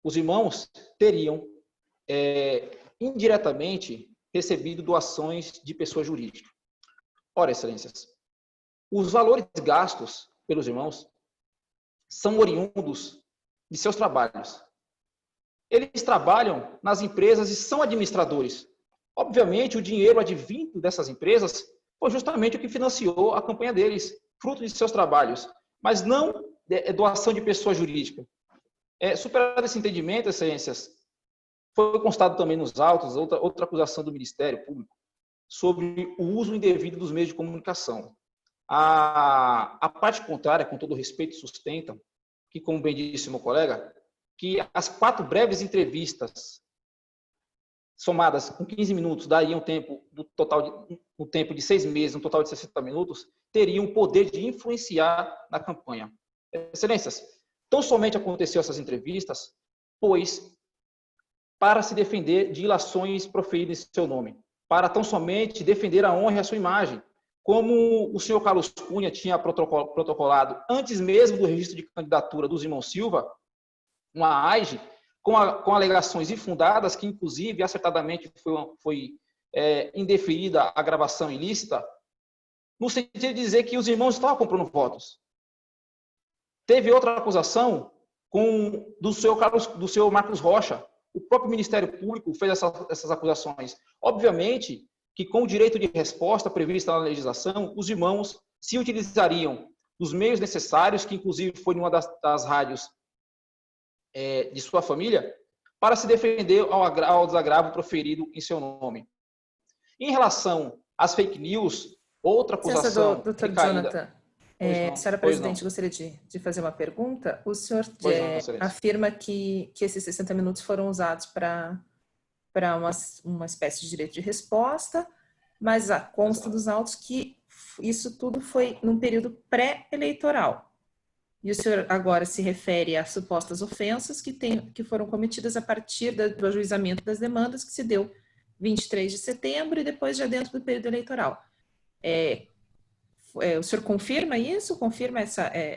os irmãos teriam indiretamente recebido doações de pessoa jurídica. Ora, Excelências, os valores gastos pelos irmãos são oriundos de seus trabalhos. Eles trabalham nas empresas e são administradores. Obviamente, o dinheiro advindo dessas empresas foi justamente o que financiou a campanha deles, fruto de seus trabalhos, mas não doação de pessoa jurídica. Superado esse entendimento, Excelências, foi constado também nos autos outra acusação do Ministério Público sobre o uso indevido dos meios de comunicação. A parte contrária, com todo respeito, sustenta que, como bem disse meu colega, que as 4 breves entrevistas somadas com 15 minutos dariam um tempo de 6 meses, um total de 60 minutos, teriam o poder de influenciar na campanha. Excelências, tão somente aconteceu essas entrevistas, pois para se defender de ilações proferidas em seu nome, para tão somente defender a honra e a sua imagem, como o senhor Carlos Cunha tinha protocolado antes mesmo do registro de candidatura dos irmãos Silva, uma AIGE, com alegações infundadas, que inclusive acertadamente foi indeferida a gravação ilícita, no sentido de dizer que os irmãos estavam comprando votos. Teve outra acusação do senhor Marcos Rocha. O próprio Ministério Público fez essas acusações. Obviamente que, com o direito de resposta previsto na legislação, os irmãos se utilizariam dos meios necessários, que inclusive foi numa das rádios de sua família, para se defender ao desagravo proferido em seu nome. Em relação às fake news, outra acusação Doutor Jonathan, Senhora Pois presidente, não. gostaria de fazer uma pergunta. O senhor Pois não, excelência. afirma que esses 60 minutos foram usados para uma espécie de direito de resposta, mas consta dos autos que isso tudo foi num período pré-eleitoral. E o senhor agora se refere a supostas ofensas que foram cometidas a partir do ajuizamento das demandas, que se deu 23 de setembro e depois já dentro do período eleitoral. O senhor confirma isso? Confirma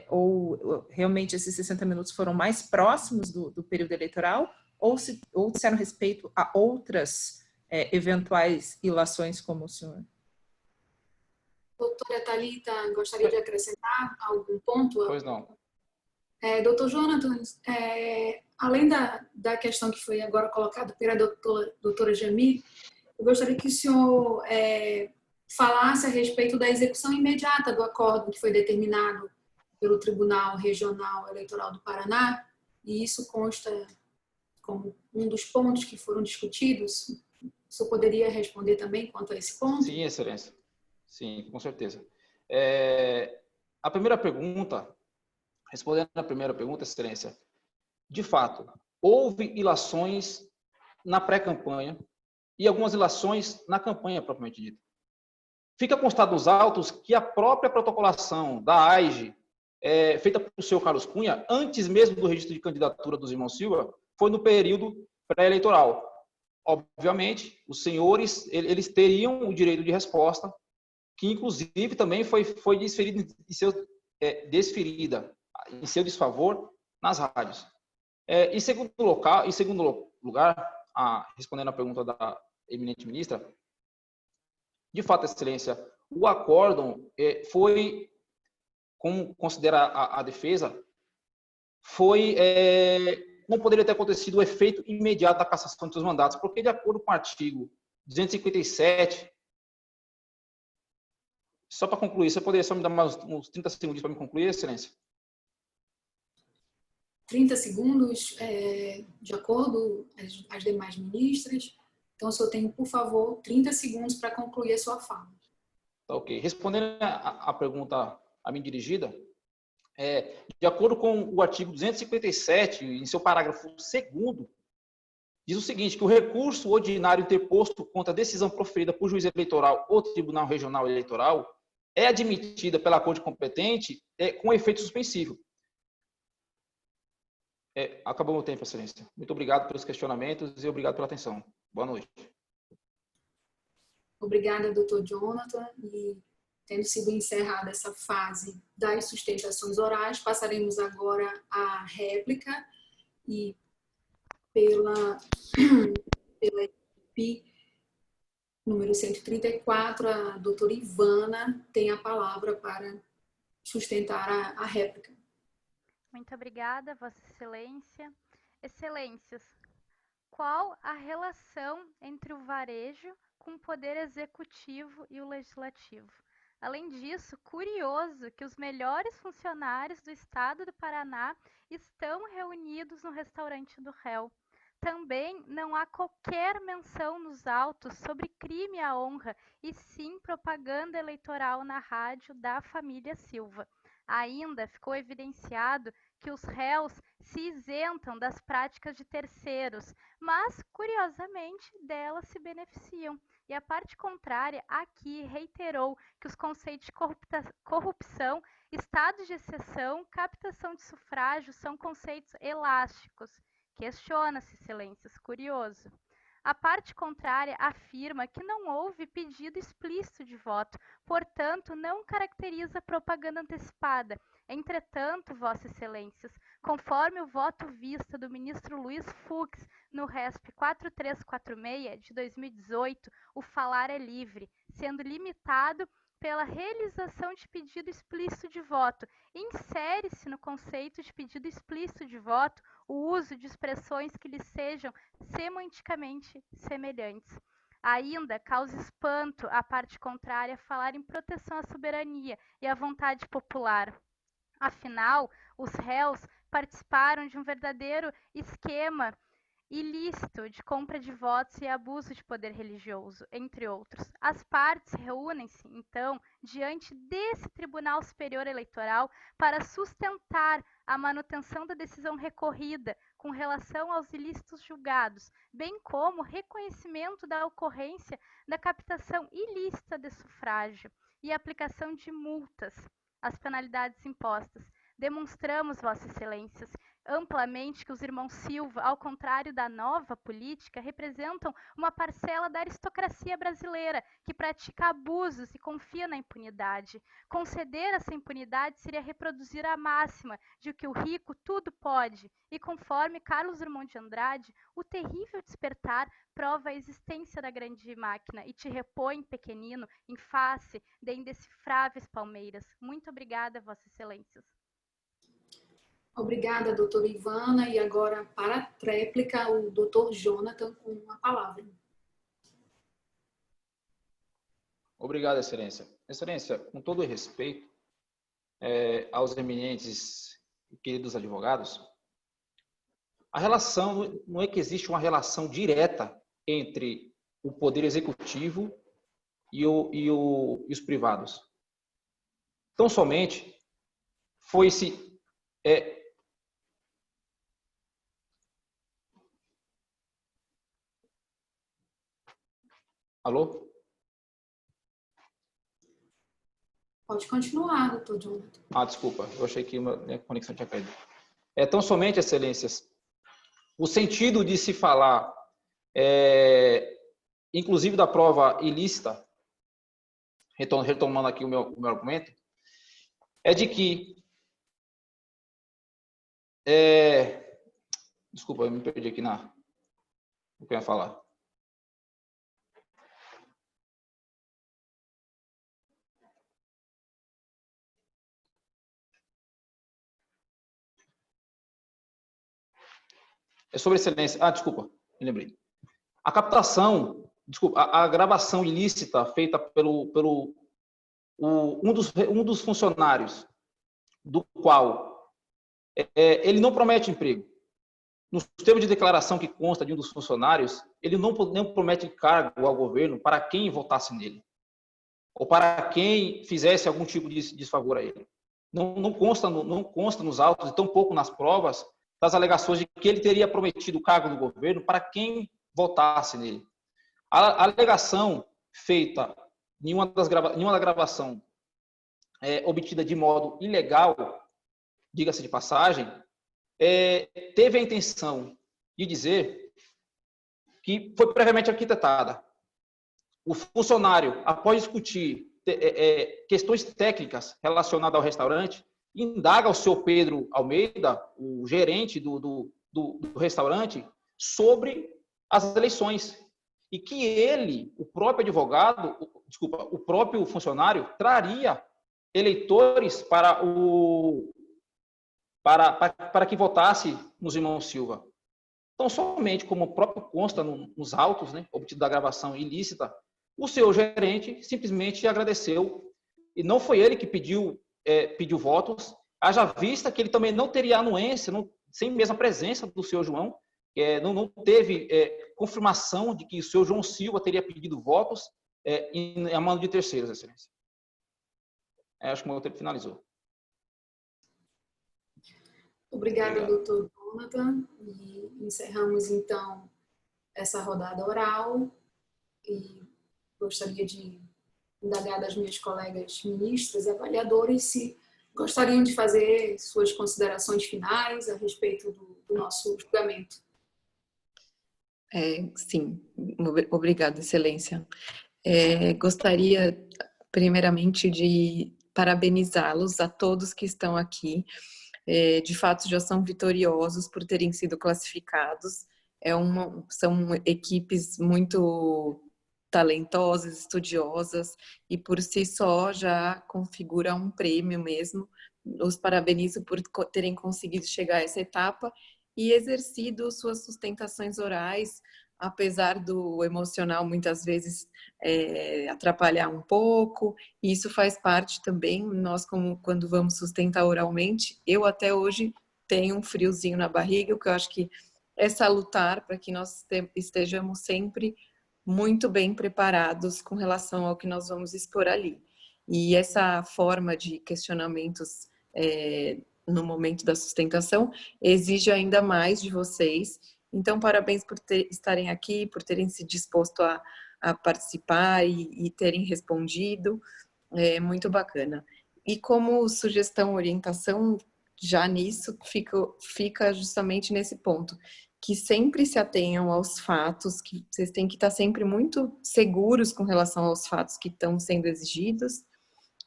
ou realmente esses 60 minutos foram mais próximos do período eleitoral? Ou disseram respeito a outras eventuais ilações como o senhor? Doutora Thalita, gostaria de acrescentar algum ponto? Pois não. Doutor Jonathan, além da questão que foi agora colocada pela doutora Jamile, eu gostaria que o senhor falasse a respeito da execução imediata do acordo que foi determinado pelo Tribunal Regional Eleitoral do Paraná, e isso consta como um dos pontos que foram discutidos. O senhor poderia responder também quanto a esse ponto? Sim, excelência. Sim, com certeza. A primeira pergunta, respondendo à primeira pergunta, excelência, de fato, houve ilações na pré-campanha e algumas ilações na campanha propriamente dita. Fica constado nos autos que a própria protocolação da AIGE, feita pelo senhor Carlos Cunha, antes mesmo do registro de candidatura dos irmãos Silva, foi no período pré-eleitoral. Obviamente, os senhores, eles teriam o direito de resposta, que inclusive também foi desferida em seu desfavor nas rádios. Em segundo lugar, respondendo à pergunta da eminente ministra, de fato, excelência, o acórdão foi, como considera a defesa, não poderia ter acontecido o efeito imediato da cassação de seus mandatos, porque de acordo com o artigo 257, só para concluir, você poderia só me dar mais uns 30 segundos para me concluir, excelência? 30 segundos, de acordo as demais ministras. Então, o senhor tem, por favor, 30 segundos para concluir a sua fala. Tá, ok. Respondendo a pergunta a mim dirigida, de acordo com o artigo 257, em seu parágrafo 2º, diz o seguinte, que o recurso ordinário interposto contra a decisão proferida por juiz eleitoral ou Tribunal Regional Eleitoral é admitida pela corte competente com efeito suspensivo. Acabou o meu tempo, excelência. Muito obrigado pelos questionamentos e obrigado pela atenção. Boa noite. Obrigada, doutor Jonathan. E tendo sido encerrada essa fase das sustentações orais, passaremos agora à réplica e pela equipe número 134, a doutora Ivana tem a palavra para sustentar a réplica. Muito obrigada, Vossa Excelência. Excelências, qual a relação entre o varejo com o poder executivo e o legislativo? Além disso, curioso que os melhores funcionários do estado do Paraná estão reunidos no restaurante do réu. Também não há qualquer menção nos autos sobre crime à honra, e sim propaganda eleitoral na rádio da família Silva. Ainda ficou evidenciado que os réus se isentam das práticas de terceiros, mas, curiosamente, delas se beneficiam. E a parte contrária aqui reiterou que os conceitos de corrupção, estados de exceção, captação de sufrágio são conceitos elásticos. Questiona-se, excelências, curioso. A parte contrária afirma que não houve pedido explícito de voto, portanto, não caracteriza propaganda antecipada. Entretanto, Vossas Excelências, conforme o voto vista do ministro Luiz Fux no RESP 4346 de 2018, o falar é livre, sendo limitado pela realização de pedido explícito de voto. Insere-se no conceito de pedido explícito de voto o uso de expressões que lhes sejam semanticamente semelhantes. Ainda causa espanto a parte contrária falar em proteção à soberania e à vontade popular. Afinal, os réus participaram de um verdadeiro esquema ilícito de compra de votos e abuso de poder religioso, entre outros. As partes reúnem-se, então, diante desse Tribunal Superior Eleitoral para sustentar a manutenção da decisão recorrida com relação aos ilícitos julgados, bem como reconhecimento da ocorrência da captação ilícita de sufrágio e aplicação de multas às penalidades impostas. Demonstramos, Vossas Excelências, amplamente que os irmãos Silva, ao contrário da nova política, representam uma parcela da aristocracia brasileira que pratica abusos e confia na impunidade. Conceder essa impunidade seria reproduzir a máxima de que o rico tudo pode, e conforme Carlos Drummond de Andrade, o terrível despertar prova a existência da grande máquina e te repõe, pequenino, em face de indecifráveis palmeiras. Muito obrigada, Vossas Excelências. Obrigada, doutora Ivana. E agora, para a tréplica, o doutor Jonathan com a palavra. Obrigado, Excelência. Excelência, com todo o respeito aos eminentes e queridos advogados, a relação, não é que existe uma relação direta entre o poder executivo e os privados. Tão somente foi-se Alô? Pode continuar, doutor Jonathan. Desculpa, eu achei que minha conexão tinha caído. Tão somente, Excelências, o sentido de se falar, inclusive da prova ilícita, retomando aqui o meu argumento, é de que desculpa, eu me perdi aqui no que eu ia falar. É sobre Excelência. Desculpa, me lembrei. A captação, desculpa, a gravação ilícita feita pelo um dos funcionários, do qual ele não promete emprego. No termo de declaração que consta de um dos funcionários, ele não promete cargo ao governo para quem votasse nele, ou para quem fizesse algum tipo de desfavor a ele. Não consta nos autos, e tampouco nas provas, das alegações de que ele teria prometido o cargo do governo para quem votasse nele. A alegação feita em uma da gravação obtida de modo ilegal, diga-se de passagem, teve a intenção de dizer que foi previamente arquitetada. O funcionário, após discutir questões técnicas relacionadas ao restaurante, indaga ao senhor Pedro Almeida, o gerente do restaurante, sobre as eleições. E que ele, o próprio advogado, o próprio funcionário, traria eleitores para que votasse nos irmãos Silva. Então, somente como o próprio consta nos autos, né, obtido da gravação ilícita, o seu gerente simplesmente agradeceu. E não foi ele que pediu votos, haja vista que ele também não teria anuência, sem mesmo a presença do senhor João, não teve confirmação de que o senhor João Silva teria pedido votos a mando de terceiros, Excelência. Acho que o meu tempo finalizou. Obrigada, doutor Jonathan. E encerramos, então, essa rodada oral. E gostaria de indagar das minhas colegas ministras e avaliadoras se gostariam de fazer suas considerações finais a respeito do nosso julgamento. Sim, obrigada, Excelência. Gostaria, primeiramente, de parabenizá-los a todos que estão aqui. De fato, já são vitoriosos por terem sido classificados. São equipes muito talentosas, estudiosas, e por si só já configura um prêmio mesmo. Os parabenizo por terem conseguido chegar a essa etapa e exercido suas sustentações orais, apesar do emocional muitas vezes atrapalhar um pouco. E isso faz parte também, nós quando vamos sustentar oralmente, eu até hoje tenho um friozinho na barriga, o que eu acho que é salutar para que nós estejamos sempre muito bem preparados com relação ao que nós vamos expor ali. E essa forma de questionamentos no momento da sustentação exige ainda mais de vocês. Então, parabéns por estarem aqui, por terem se disposto a participar e terem respondido. É muito bacana. E como sugestão, orientação, já nisso, fica justamente nesse ponto, que sempre se atenham aos fatos, que vocês têm que estar sempre muito seguros com relação aos fatos que estão sendo exigidos,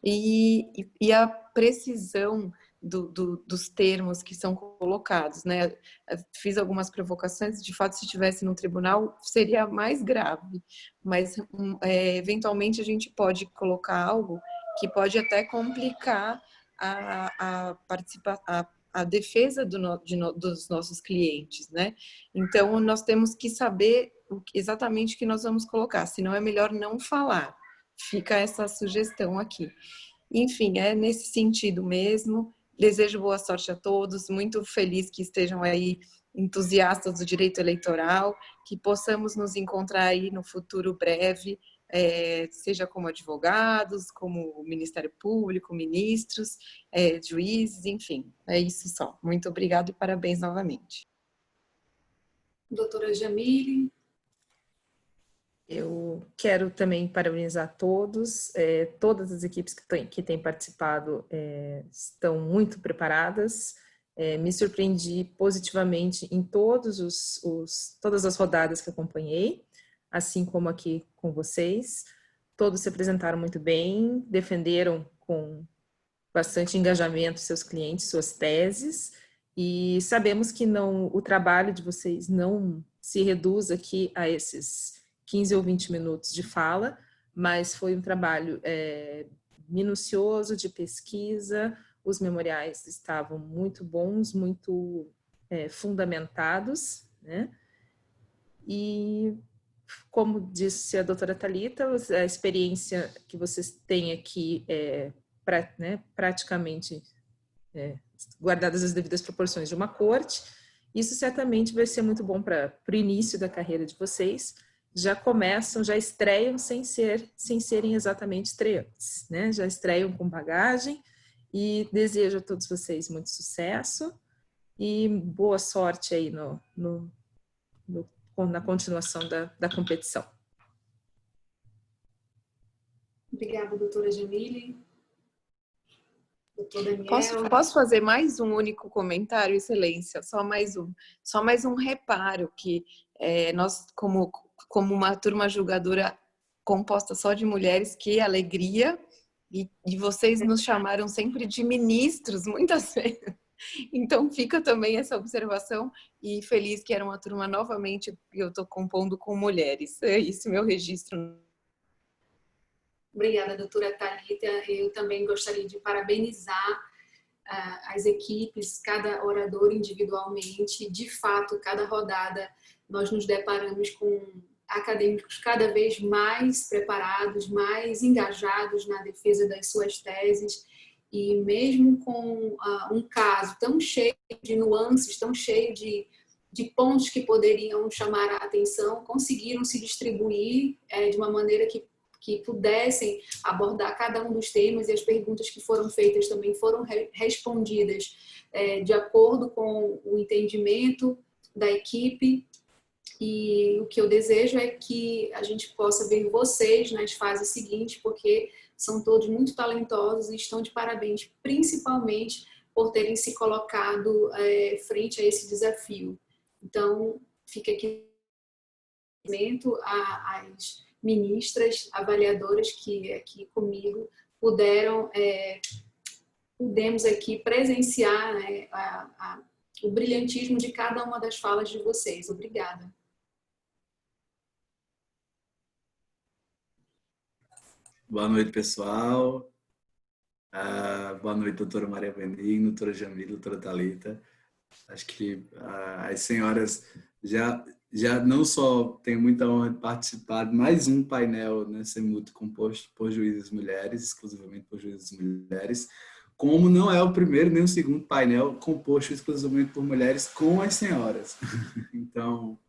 e a precisão dos termos que são colocados, né? Fiz algumas provocações, de fato, se estivesse no tribunal, seria mais grave, mas eventualmente a gente pode colocar algo que pode até complicar a defesa dos nossos clientes, né? Então, nós temos que saber exatamente o que nós vamos colocar, senão é melhor não falar. Fica essa sugestão aqui. Enfim, é nesse sentido mesmo. Desejo boa sorte a todos, muito feliz que estejam aí entusiastas do direito eleitoral, que possamos nos encontrar aí no futuro breve, seja como advogados, como Ministério Público, ministros, juízes, enfim, é isso só. Muito obrigada e parabéns novamente. Doutora Jamile. Eu quero também parabenizar todos, todas as equipes que têm participado estão muito preparadas. Me surpreendi positivamente em todas as rodadas que acompanhei, assim como aqui com vocês. Todos se apresentaram muito bem, defenderam com bastante engajamento seus clientes, suas teses, e sabemos que o trabalho de vocês não se reduz aqui a esses 15 ou 20 minutos de fala, mas foi um trabalho minucioso de pesquisa. Os memoriais estavam muito bons, muito fundamentados, né? E, como disse a doutora Thalita, a experiência que vocês têm aqui praticamente guardadas as devidas proporções de uma corte, isso certamente vai ser muito bom para o início da carreira de vocês. Já estreiam sem serem exatamente estreantes, né? Já estreiam com bagagem, e desejo a todos vocês muito sucesso e boa sorte aí na continuação da competição. Obrigada, doutora Jamile. Doutor Daniel. Posso fazer mais um único comentário, Excelência? Só mais um reparo, que nós, como uma turma julgadora composta só de mulheres, que alegria, e vocês nos chamaram sempre de ministros, muitas vezes. Então fica também essa observação, e feliz que era uma turma novamente que eu estou compondo com mulheres. É isso, meu registro. Obrigada, doutora Thalita. Eu também gostaria de parabenizar as equipes, cada orador individualmente. De fato, cada rodada nós nos deparamos com acadêmicos cada vez mais preparados, mais engajados na defesa das suas teses, e mesmo com um caso tão cheio de nuances, tão cheio de pontos que poderiam chamar a atenção, conseguiram se distribuir de uma maneira que pudessem abordar cada um dos temas, e as perguntas que foram feitas também foram respondidas de acordo com o entendimento da equipe. E o que eu desejo é que a gente possa ver vocês nas fases seguintes, porque são todos muito talentosos e estão de parabéns, principalmente por terem se colocado frente a esse desafio. Então, fica aqui às ministras, avaliadoras que aqui comigo pudemos aqui presenciar, né, o brilhantismo de cada uma das falas de vocês. Obrigada. Boa noite, pessoal. Boa noite, doutora Maria Benigno, doutora Jamile, doutora Thalita. Acho que as senhoras já não só têm muita honra de participar de mais um painel, né, semútuo composto por juízes mulheres, exclusivamente por juízes mulheres, como não é o primeiro nem o segundo painel composto exclusivamente por mulheres com as senhoras. Então,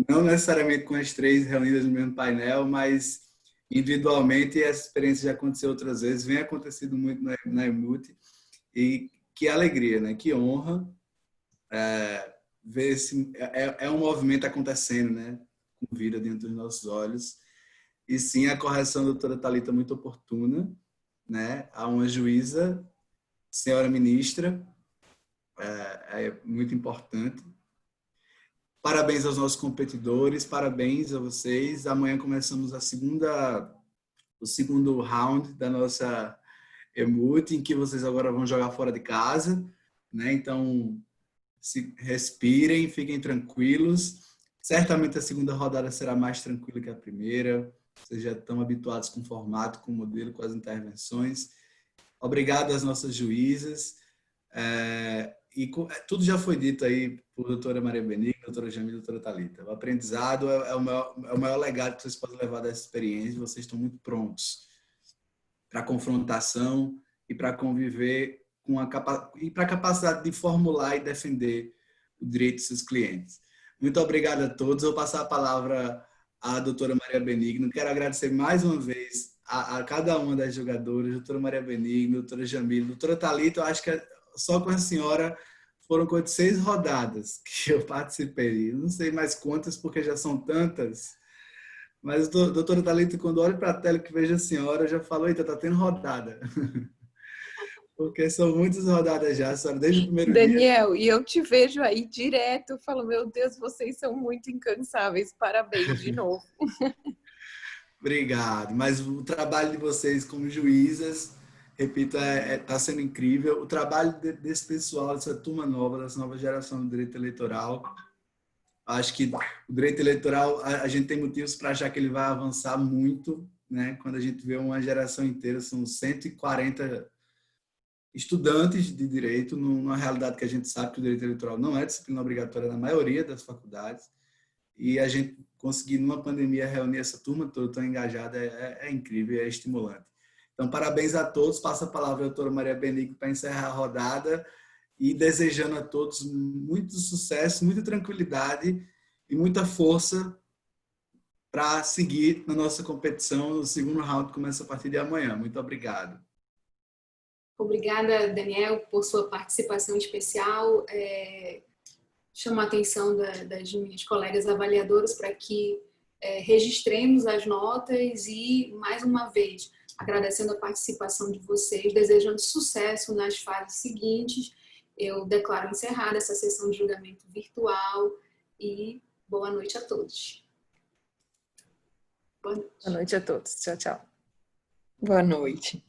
não necessariamente com as 3 reunidas no mesmo painel, mas individualmente, e essa experiência já aconteceu outras vezes, vem acontecendo muito na EMUT, e que alegria, né? Que honra ver um movimento acontecendo, né? Com vida diante dos nossos olhos. E sim, a correção da doutora Thalita é muito oportuna, né? A uma juíza, senhora ministra, é muito importante. Parabéns aos nossos competidores, parabéns a vocês. Amanhã começamos o segundo round da nossa EMUT, em que vocês agora vão jogar fora de casa, né? Então, respirem, fiquem tranquilos. Certamente a segunda rodada será mais tranquila que a primeira. Vocês já estão habituados com o formato, com o modelo, com as intervenções. Obrigado às nossas juízas. Tudo já foi dito aí por doutora Maria Benigna, doutora Jamila e doutora Thalita. O aprendizado é o maior legado que vocês podem levar dessa experiência. Vocês estão muito prontos para a confrontação e para conviver e para a capacidade de formular e defender o direito dos seus clientes. Muito obrigado a todos. Eu vou passar a palavra à doutora Maria Benigna. Quero agradecer mais uma vez a cada uma das jogadoras, doutora Maria Benigna, doutora Jamila, doutora Thalita. Eu acho que só com a senhora foram 6 rodadas que eu participei. Eu não sei mais quantas, porque já são tantas. Mas, doutora Thalita, quando olho para a tela que vejo a senhora, eu já falo, eita, está tendo rodada. Porque são muitas rodadas já, senhora, desde o primeiro dia. Daniel, e eu te vejo aí direto, eu falo, meu Deus, vocês são muito incansáveis, parabéns de novo. Obrigado, mas o trabalho de vocês como juízas, repito, está sendo incrível. O trabalho desse pessoal, dessa turma nova, dessa nova geração do direito eleitoral, acho que o direito eleitoral, a gente tem motivos para achar que ele vai avançar muito, né? Quando a gente vê uma geração inteira, são 140 estudantes de direito, numa realidade que a gente sabe que o direito eleitoral não é disciplina obrigatória na maioria das faculdades, e a gente conseguir, numa pandemia, reunir essa turma toda tão engajada é incrível, é estimulante. Então, parabéns a todos. Passo a palavra à doutora Maria Benigna para encerrar a rodada e desejando a todos muito sucesso, muita tranquilidade e muita força para seguir na nossa competição. O segundo round começa a partir de amanhã. Muito obrigado. Obrigada, Daniel, por sua participação especial. Chamo a atenção das minhas colegas avaliadoras para que registremos as notas e, mais uma vez, agradecendo a participação de vocês, desejando sucesso nas fases seguintes. Eu declaro encerrada essa sessão de julgamento virtual e boa noite a todos. Boa noite a todos. Tchau, tchau. Boa noite.